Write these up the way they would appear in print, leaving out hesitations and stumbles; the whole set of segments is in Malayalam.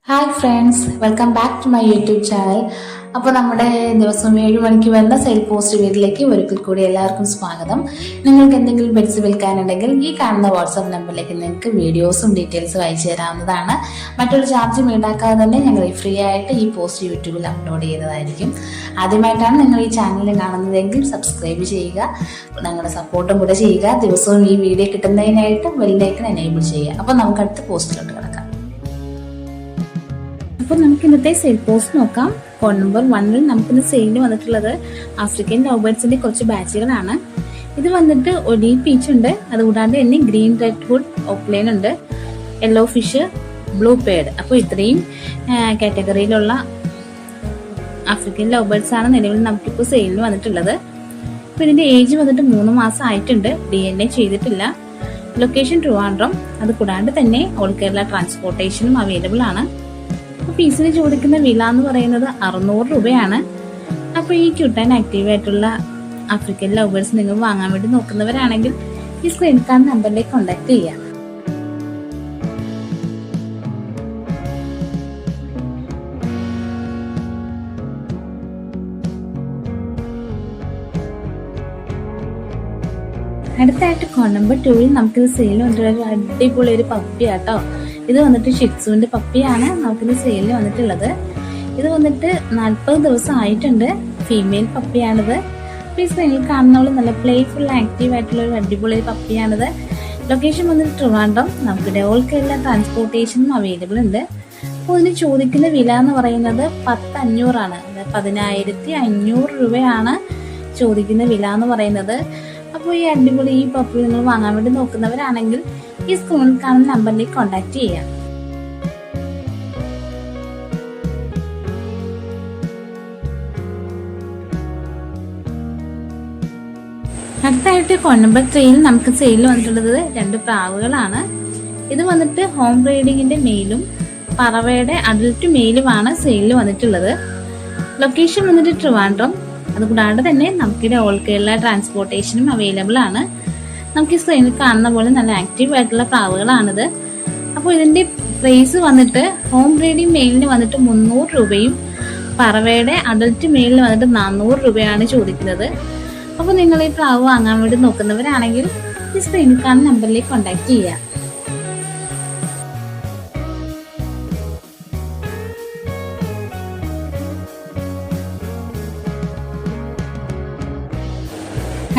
Hi friends, welcome back to my YouTube channel. അപ്പോൾ നമ്മുടെ ദിവസം 7 മണിക്ക് വരുന്ന സെയിൽ പോസ്റ്റ് വീട്ടിലേക്ക് ഒരിക്കൽ കൂടി എല്ലാവർക്കും സ്വാഗതം. നിങ്ങൾക്ക് എന്തെങ്കിലും പെറ്റ്സ് വിൽക്കാനുണ്ടെങ്കിൽ ഈ കാണുന്ന വാട്സാപ്പ് നമ്പറിലേക്ക് നിങ്ങൾക്ക് വീഡിയോസും ഡീറ്റെയിൽസും അയച്ചു തരാവുന്നതാണ്. മറ്റൊരു ചാർജും ഈടാക്കാതെ തന്നെ ഞങ്ങൾ ഫ്രീ ആയിട്ട് ഈ പോസ്റ്റ് യൂട്യൂബിൽ അപ്ലോഡ് ചെയ്യുന്നതായിരിക്കും. ആദ്യമായിട്ടാണ് നിങ്ങൾ ഈ ചാനൽ കാണുന്നതെങ്കിൽ സബ്സ്ക്രൈബ് ചെയ്യുക, ഞങ്ങളുടെ സപ്പോർട്ടും കൂടെ ചെയ്യുക. ദിവസവും ഈ വീഡിയോ കിട്ടുന്നതിനായിട്ട് ബെല്ലൈക്കൺ എനേബിൾ ചെയ്യുക. അപ്പോൾ നമുക്ക് അടുത്ത പോസ്റ്റിലോട്ട് കിടക്കാം. അപ്പോൾ നമുക്ക് ഇന്നത്തെ സെയിൽ പോസ്റ്റ് നോക്കാം. ഫോൺ നമ്പർ 1 നമുക്കിന്ന് സെയിലിന് വന്നിട്ടുള്ളത് ആഫ്രിക്കൻ ലവ് ബേർഡ്സിന്റെ കുറച്ച് ബാച്ചുകളാണ്. ഇത് വന്നിട്ട് ഒലീവ് പീച്ച് ഉണ്ട്, അതുകൂടാണ്ട് തന്നെ ഗ്രീൻ റെഡ് ഹുഡ് ഓപ്ലൈൻ ഉണ്ട്, യെല്ലോ ഫിഷ്, ബ്ലൂ പേഡ്. അപ്പോൾ ഇത്രയും കാറ്റഗറിയിലുള്ള ആഫ്രിക്കൻ ലവ് ബേർഡ്സ് ആണ് നിലവിൽ നമുക്കിപ്പോൾ സെയിലിന് വന്നിട്ടുള്ളത്. അപ്പോൾ ഇതിന്റെ ഏജ് വന്നിട്ട് 3 മാസം ആയിട്ടുണ്ട്. DNA ചെയ്തിട്ടില്ല. ലൊക്കേഷൻ ട്രിവാൻഡ്രം. അത് കൂടാണ്ട് തന്നെ ഓൾ കേരള ട്രാൻസ്പോർട്ടേഷനും അവൈലബിൾ ആണ്. പീസിന് ചോദിക്കുന്ന വില എന്ന് പറയുന്നത് 600 രൂപയാണ്. അപ്പോൾ ഈ ക്യൂട്ട് ആൻഡ് ആക്റ്റീവ് ആയിട്ടുള്ള ആഫ്രിക്കൻ ലവ് ബേർഡ്സ് നിങ്ങൾ വാങ്ങാൻ വേണ്ടി നോക്കുന്നവരാണെങ്കിൽ ഈ സ്ക്രീൻ കാർഡ് നമ്പറിലേക്ക് കോൺടാക്ട് ചെയ്യാം. അടുത്തായിട്ട് കോൺ നമ്പർ 2 നമുക്കിത് സെയിൽ വന്നിട്ടുള്ള അടിപൊളി ഒരു പപ്പിയാട്ടോ. ഇത് വന്നിട്ട് ഷിറ്റ്സുവിന്റെ പപ്പിയാണ് നമുക്കിത് സെയിലിന് വന്നിട്ടുള്ളത്. ഇത് വന്നിട്ട് 40 ദിവസം ആയിട്ടുണ്ട്. ഫീമെയിൽ പപ്പിയാണിത്. ഈ സ്ക്രീനിൽ കാണുന്നവള് നല്ല പ്ലേഫുൾ ആക്റ്റീവ് ആയിട്ടുള്ള ഒരു അടിപൊളി പപ്പിയാണിത്. ലൊക്കേഷൻ വന്നിട്ട് ട്രിവാൻഡ്രം. നമുക്ക് ഓൾ കേരള ട്രാൻസ്പോർട്ടേഷനും അവൈലബിൾ ഉണ്ട്. അപ്പോൾ ഇതിന് ചോദിക്കുന്ന വില എന്ന് പറയുന്നത് 10,500 ആണ്. 10,500 രൂപയാണ് ചോദിക്കുന്ന വില എന്ന് പറയുന്നത്. അപ്പോൾ ഈ അടിപൊളി ഈ പപ്പി നിങ്ങൾ വാങ്ങാൻ വേണ്ടി നോക്കുന്നവരാണെങ്കിൽ ഈ സ്ക്രീനിൽ കാണുന്ന നമ്പറിലേക്ക് കോൺടാക്ട് ചെയ്യാം. അടുത്തായിട്ട് ഫോൺ നമ്പർ 3 നമുക്ക് സെയിൽ വന്നിട്ടുള്ളത് 2 പ്രാവുകളാണ്. ഇത് വന്നിട്ട് ഹോം ബ്രീഡിങ്ങിന്റെ മെയിലും പറവയുടെ അഡൽട്ട് മെയിലുമാണ് സെയിലിൽ വന്നിട്ടുള്ളത്. ലൊക്കേഷൻ വന്നിട്ട് ട്രിവാൻഡ്രം. അതുകൂടാണ്ട് തന്നെ നമുക്കിത് ഓൾ കേരള ട്രാൻസ്പോർട്ടേഷനും അവൈലബിൾ ആണ്. നമുക്ക് ഈ സ്ക്രീനിൽ കാണുന്ന പോലെ നല്ല ആക്റ്റീവ് ആയിട്ടുള്ള പ്രാവുകളാണിത്. അപ്പോൾ ഇതിന്റെ പ്രൈസ് വന്നിട്ട് ഹോം ബ്രീഡിംഗ് മെയിലിന് വന്നിട്ട് 300 രൂപയും പറവയുടെ അഡൽട്ട് മെയിലിന് വന്നിട്ട് 400 രൂപയാണ് ചോദിക്കുന്നത്. അപ്പോൾ നിങ്ങൾ ഈ പ്രാവ് വാങ്ങാൻ വേണ്ടി നോക്കുന്നവരാണെങ്കിൽ ഈ സ്ക്രീനിൽ കാണുന്ന നമ്പറിലേക്ക് കോൺടാക്ട് ചെയ്യാം.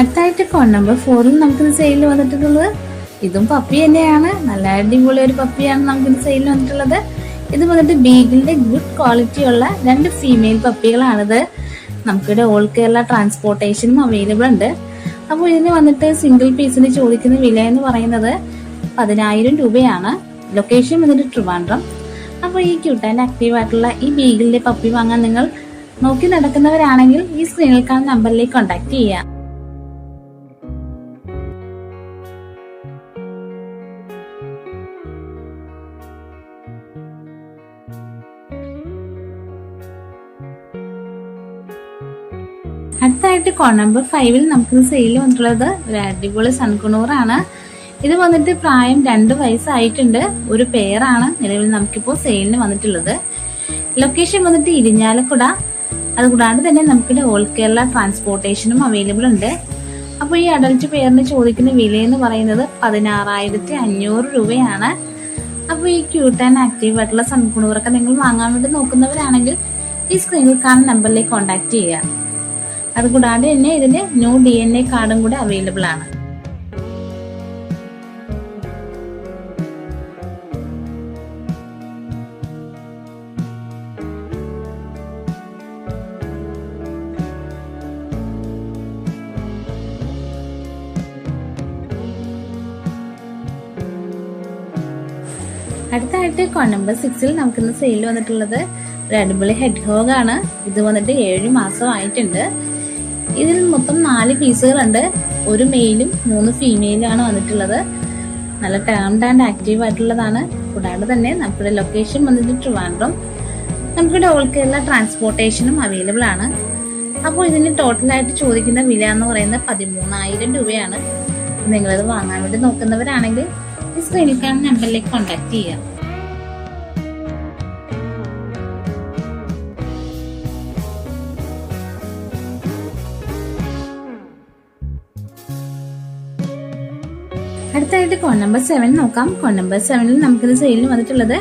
അടുത്തായിട്ട് ഫോൺ നമ്പർ 4 നമുക്കിത് സെയിലിൽ വന്നിട്ടുള്ളത്. ഇതും പപ്പി തന്നെയാണ്. നല്ല അടിപൊളി ഒരു പപ്പിയാണ് നമുക്കിത് സെയിലിൽ വന്നിട്ടുള്ളത്. ഇത് വന്നിട്ട് ബീഗിളിന്റെ ഗുഡ് ക്വാളിറ്റി ഉള്ള 2 ഫീമെയിൽ പപ്പികളാണിത്. നമുക്കിവിടെ ഓൾ കേരള ട്രാൻസ്പോർട്ടേഷനും അവൈലബിൾ ഉണ്ട്. അപ്പോൾ ഇതിന് വന്നിട്ട് സിംഗിൾ പീസിന് ചോദിക്കുന്ന വില എന്ന് പറയുന്നത് 10,000 രൂപയാണ്. ലൊക്കേഷൻ വന്നിട്ട് ട്രിവാൻഡ്രം. അപ്പോൾ ഈ ക്യൂട്ട് ആൻഡ് ആക്റ്റീവ് ആയിട്ടുള്ള ഈ ബീഗിളിന്റെ പപ്പി വാങ്ങാൻ നിങ്ങൾ നോക്കി നടക്കുന്നവരാണെങ്കിൽ ഈ സ്ക്രീനിൽ കാണുന്ന നമ്പറിലേക്ക് കോൺടാക്ട് ചെയ്യാം. അടുത്തായിട്ട് കോൺ നമ്പർ 5 നമുക്കിത് സെയിൽ വന്നിട്ടുള്ളത് ഒരു അടിപൊളി സൺകുണൂറാണ്. ഇത് വന്നിട്ട് പ്രായം 2 വയസ്സായിട്ടുണ്ട്. ഒരു പെയറാണ് നിലവിൽ നമുക്കിപ്പോൾ സെയിലിന് വന്നിട്ടുള്ളത്. ലൊക്കേഷൻ വന്നിട്ട് ഇരിഞ്ഞാലക്കുട. അതുകൂടാണ്ട് തന്നെ നമുക്കിവിടെ ഓൾ കേരള ട്രാൻസ്പോർട്ടേഷനും അവൈലബിൾ ഉണ്ട്. അപ്പോൾ ഈ അഡൽറ്റ് പെയറിന് ചോദിക്കുന്ന വില എന്ന് പറയുന്നത് 16,500 രൂപയാണ്. അപ്പോൾ ഈ ക്യൂട്ട് ആൻഡ് ആക്റ്റീവ് ആയിട്ടുള്ള സൺകുണൂറൊക്കെ നിങ്ങൾ വാങ്ങാൻ വേണ്ടി നോക്കുന്നവരാണെങ്കിൽ ഈ സ്ക്രീനിൽ കാണുന്ന നമ്പറിലേക്ക് കോൺടാക്ട് ചെയ്യുക. അതുകൂടാണ്ട് തന്നെ ഇതിന്റെ ന്യൂ DNA കാർഡും കൂടെ അവൈലബിൾ ആണ്. അടുത്തായിട്ട് കോൺ നമ്പർ 6 നമുക്കിന്ന് സെയിൽ വന്നിട്ടുള്ളത് ഒരു അടിപൊളി ഹെഡ് ഹോഗ് ആണ്. ഇത് വന്നിട്ട് 7 മാസം ആയിട്ടുണ്ട്. ഇതിൽ മൊത്തം 4 പീസുകളുണ്ട്. ഒരു മെയിലും 3 ഫീമെയിലും ആണ് വന്നിട്ടുള്ളത്. നല്ല ടേംഡ് ആൻഡ് ആക്റ്റീവ് ആയിട്ടുള്ളതാണ്. കൂടാതെ തന്നെ നമ്മുടെ ലൊക്കേഷൻ വന്നിട്ട് ട്രിവാൻഡ്രം. നമുക്കിവിടെ ഓൾ കേരള ട്രാൻസ്പോർട്ടേഷനും അവൈലബിൾ ആണ്. അപ്പോൾ ഇതിന് ടോട്ടലായിട്ട് ചോദിക്കുന്ന വില എന്ന് പറയുന്നത് 13,000 രൂപയാണ്. നിങ്ങളിത് വാങ്ങാൻ വേണ്ടി നോക്കുന്നവരാണെങ്കിൽ ഈ ഈ സ്ക്രീനിൽ കാണുന്ന നമ്പറിലേക്ക് കോൺടാക്ട് ചെയ്യാം. അടുത്തായിട്ട് കോൺ നമ്പർ 7 നോക്കാം. കോൺ നമ്പർ 7 നമുക്കിത് സെയിലിന് വന്നിട്ടുള്ളത്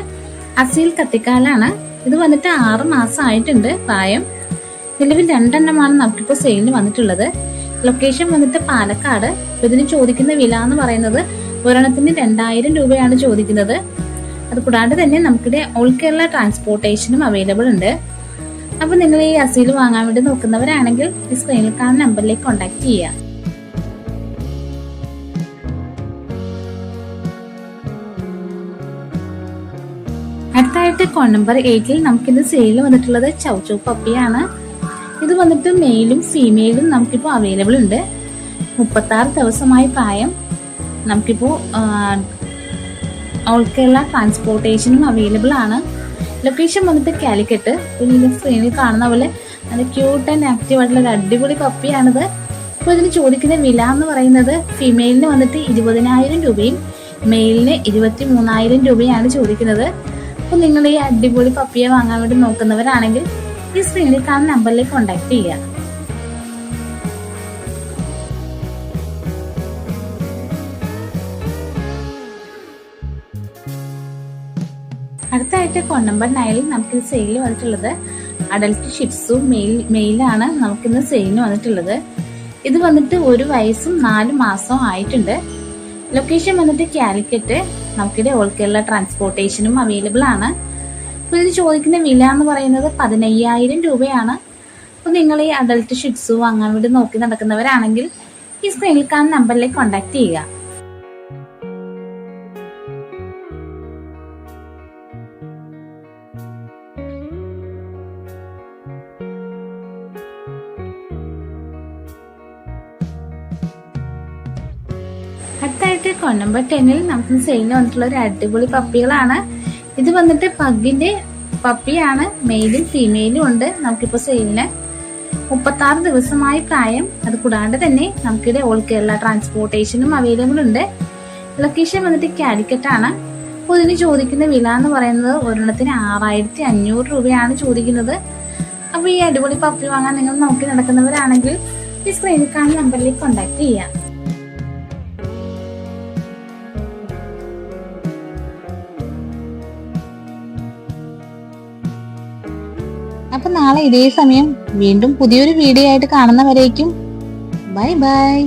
അസീൽ കത്തിക്കാലാണ്. ഇത് വന്നിട്ട് 6 മാസം ആയിട്ടുണ്ട് പ്രായം. നിലവിൽ 2 എണ്ണമാണ് നമുക്കിപ്പോൾ സെയിലിന് വന്നിട്ടുള്ളത്. ലൊക്കേഷൻ വന്നിട്ട് പാലക്കാട്. ഇതിന് ചോദിക്കുന്ന വില എന്ന് പറയുന്നത് ഒരെണ്ണത്തിന് 2000 രൂപയാണ് ചോദിക്കുന്നത്. അതുകൂടാതെ തന്നെ നമുക്കിടെ ഓൾ കേരള ട്രാൻസ്പോർട്ടേഷനും അവൈലബിൾ ഉണ്ട്. അപ്പൊ നിങ്ങൾ ഈ അസീൽ വാങ്ങാൻ വേണ്ടി നോക്കുന്നവരാണെങ്കിൽ ഈ സ്ക്രീനിൽ കാണുന്ന നമ്പറിലേക്ക് കോൺടാക്ട് ചെയ്യുക. അടുത്തായിട്ട് കോൺ നമ്പർ 8 നമുക്കിത് സെയിലിൽ വന്നിട്ടുള്ളത് ചൗചൗ പപ്പിയാണ്. ഇത് വന്നിട്ട് മെയിലും ഫീമെയിലും നമുക്കിപ്പോൾ അവൈലബിൾ ഉണ്ട്. 36 ദിവസമായി പ്രായം. നമുക്കിപ്പോൾ ഓൾ കേരള ട്രാൻസ്പോർട്ടേഷനും അവൈലബിൾ ആണ്. ലൊക്കേഷൻ വന്നിട്ട് കാലിക്കറ്റ്. പിന്നെ സ്ക്രീനിൽ കാണുന്ന പോലെ നല്ല ക്യൂട്ട് ആൻഡ് ആക്റ്റീവ് ആയിട്ടുള്ള ഒരു അടിപൊളി പപ്പിയാണിത്. അപ്പോൾ ഇതിന് ചോദിക്കുന്ന വില എന്ന് പറയുന്നത് ഫീമെയിലിന് വന്നിട്ട് 20,000 രൂപയും മെയിലിന് 23,000 രൂപയാണ് ചോദിക്കുന്നത്. അപ്പോൾ നിങ്ങൾ ഈ അടിപൊളി പപ്പിയെ വാങ്ങാൻ വേണ്ടി നോക്കുന്നവരാണെങ്കിൽ ഈ സ്ക്രീനിൽ കാണുന്ന നമ്പറിലേക്ക് കോൺടാക്ട് ചെയ്യുക. അടുത്തായിട്ട് കോൺ നമ്പർ 9 നമുക്കിത് സെയിലിൽ വന്നിട്ടുള്ളത് അഡൽട്ട് ഷിപ്സു മെയിലാണ് നമുക്കിന്ന് സെയിലിന് വന്നിട്ടുള്ളത്. ഇത് വന്നിട്ട് 1 വയസ്സും 4 മാസവും ആയിട്ടുണ്ട്. ലൊക്കേഷൻ വന്നിട്ട് കാലിക്കറ്റ്. നമുക്കിടെ ഓൾ കേരള ട്രാൻസ്പോർട്ടേഷനും അവൈലബിൾ ആണ്. അപ്പോൾ ഇത് ചോദിക്കുന്ന വില എന്ന് പറയുന്നത് 15,000 രൂപയാണ്. അപ്പോൾ നിങ്ങൾ ഈ അഡൽട്ട് ഷിറ്റ്സു വാങ്ങാൻ വേണ്ടി നോക്കി നടക്കുന്നവരാണെങ്കിൽ ഈ സ്ക്രീനിൽ കാണുന്ന നമ്പറിലേക്ക് കോൺടാക്ട് ചെയ്യുക. അടുത്തായിട്ട് കോൺ നമ്പർ 10 നമുക്ക് സെയിലിന് വന്നിട്ടുള്ള ഒരു അടിപൊളി പപ്പികളാണ്. ഇത് വന്നിട്ട് പഗ്ഗിന്റെ പപ്പിയാണ്. മെയിലും ഫീമെയിലും ഉണ്ട് നമുക്കിപ്പോൾ സെയിലിന്. 36 ദിവസമായി പ്രായം. അത് കൂടാണ്ട് തന്നെ നമുക്കിടെ ഓൾ കേരള ട്രാൻസ്പോർട്ടേഷനും അവൈലബിൾ ഉണ്ട്. ലൊക്കേഷൻ വന്നിട്ട് കാലിക്കറ്റ് ആണ്. അപ്പോൾ ഇതിന് ചോദിക്കുന്ന വില എന്ന് പറയുന്നത് ഒരെണ്ണത്തിന് 6,500 രൂപയാണ് ചോദിക്കുന്നത്. അപ്പോൾ ഈ അടിപൊളി പപ്പി വാങ്ങാൻ നിങ്ങൾ നോക്കി നടക്കുന്നവരാണെങ്കിൽ ഈ സ്ക്രീനിൽ കാണുന്ന നമ്പറിലേക്ക് കോൺടാക്ട് ചെയ്യാം. അപ്പൊ നാളെ ഇതേ സമയം വീണ്ടും പുതിയൊരു വീഡിയോ ആയിട്ട് കാണുന്നവരേക്കും ബൈ ബൈ.